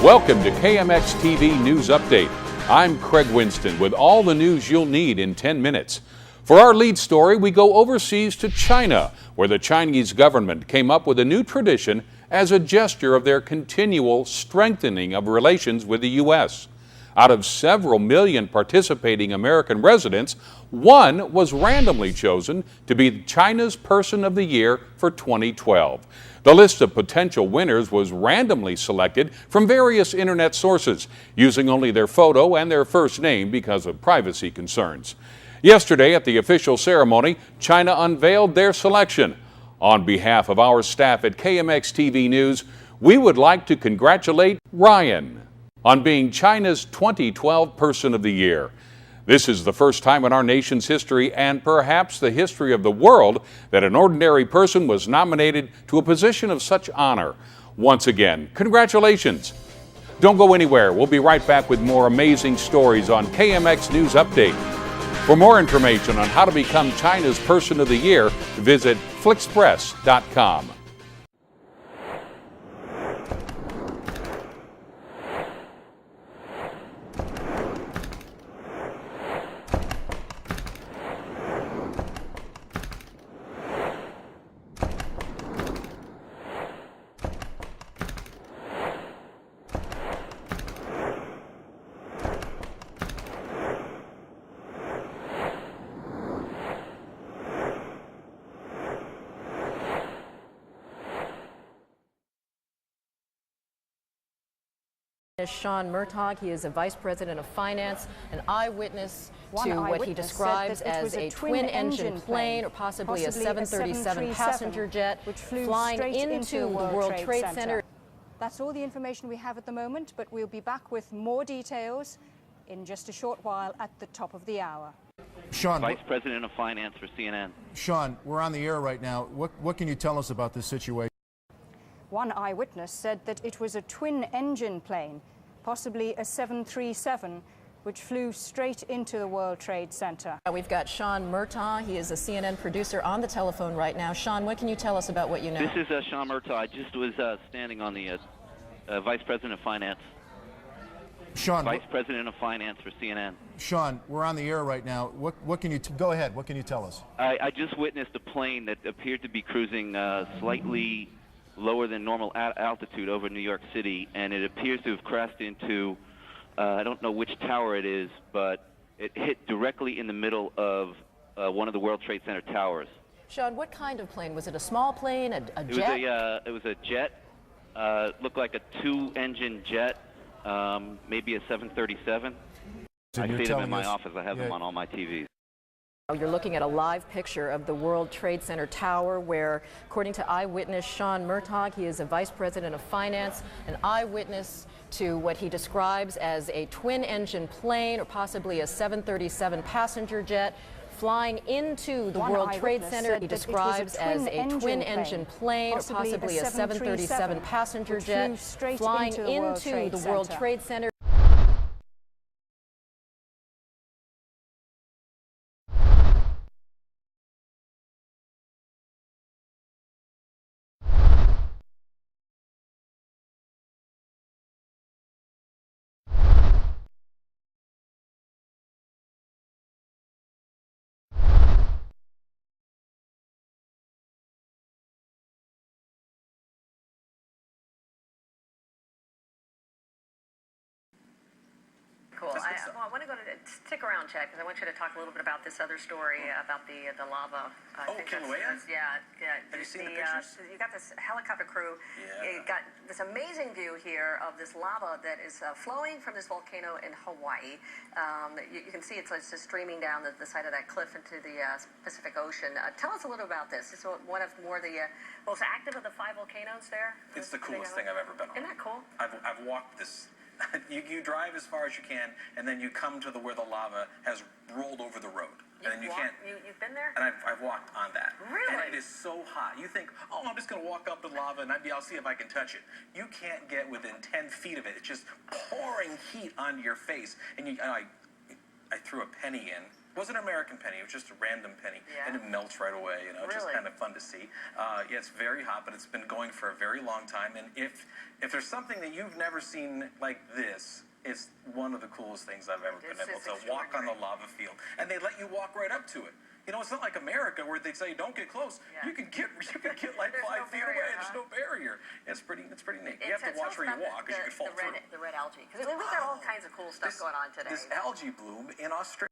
Welcome to KMX TV News Update. I'm Craig Winston with all the news you'll need in 10 minutes. For our lead story, we go overseas to China, where the Chinese government came up with a new tradition as a gesture of their continual strengthening of relations with the U.S. Out of several million participating American residents, one was randomly chosen to be China's Person of the Year for 2012. The list of potential winners was randomly selected from various internet sources, using only their photo and their first name because of privacy concerns. Yesterday at the official ceremony, China unveiled their selection. On behalf of our staff at KMX TV News, we would like to congratulate Ryan on being China's 2012 Person of the Year. This is the first time in our nation's history, and perhaps the history of the world, that an ordinary person was nominated to a position of such honor. Once again, congratulations. Don't go anywhere. We'll be right back with more amazing stories on KMX News Update. For more information on how to become China's Person of the Year, visit flixpress.com. Sean Murtaugh, he is a vice president of finance, an eyewitness to what he describes as a twin-engine plane or possibly a 737 passenger jet which flew flying into the World Trade Center. That's all the information we have at the moment, but we'll be back with more details in just a short while at the top of the hour. Sean, Vice President of Finance for CNN. Sean, we're on the air right now. What can you tell us about this situation? One eyewitness said that it was a twin-engine plane, possibly a 737, which flew straight into the World Trade Center. We've got Sean Murtaugh. He is a CNN producer on the telephone right now. Sean, what can you tell us about what you know? This is Sean Murtaugh. I just was standing on the Vice President of Finance. Sean, Vice President of Finance for CNN. Sean, we're on the air right now. What can you go ahead? What can you tell us? I just witnessed a plane that appeared to be cruising slightly lower than normal altitude over New York City, and it appears to have crashed into, I don't know which tower it is, but it hit directly in the middle of one of the World Trade Center towers. Sean, what kind of plane? Was it a small plane, a jet? It was a jet. Looked like a two-engine jet, maybe a 737. I see them in my office. I have them on all my TVs. You're looking at a live picture of the World Trade Center tower where, according to eyewitness Sean Murtaugh, he is a vice president of finance, an eyewitness to what he describes as a twin-engine plane or possibly a 737 passenger jet flying into the World Trade Center. He describes as a twin-engine plane or possibly a 737 passenger jet flying into the World Trade Center. Cool. I want to go to stick around, Chad, because I want you to talk a little bit about this other story about the lava. Kilauea? Yeah. Have you seen the pictures? You got this helicopter crew. Yeah. You got this amazing view here of this lava that is flowing from this volcano in Hawaii. You can see it's just streaming down the side of that cliff into the Pacific Ocean. Tell us a little about this. This is one of the most active of the 5 volcanoes there. It's the coolest thing I've ever been on. Isn't that cool? I've walked this. You drive as far as you can, and then you come to where the lava has rolled over the road. And then You've been there? And I've walked on that. Really? And it is so hot. You think, oh, I'm just going to walk up the lava and I'll see if I can touch it. You can't get within 10 feet of it. It's just pouring heat onto your face. And I threw a penny in wasn't an American penny. It was just a random penny, and it melts right away. You know, it's just Really? kind of fun to see. Yeah, it's very hot, but it's been going for a very long time. And if there's something that you've never seen like this, it's one of the coolest things I've ever been able to walk on the lava field, and they let you walk right up to it. You know, it's not like America where they say don't get close. Yeah. You can get like There's 5 no feet barrier, away. huh? There's no barrier. It's pretty neat. You have to Tell watch us where you about walk because you could fall through. the red algae. Because we've got all kinds of cool stuff going on today. This algae bloom in Australia.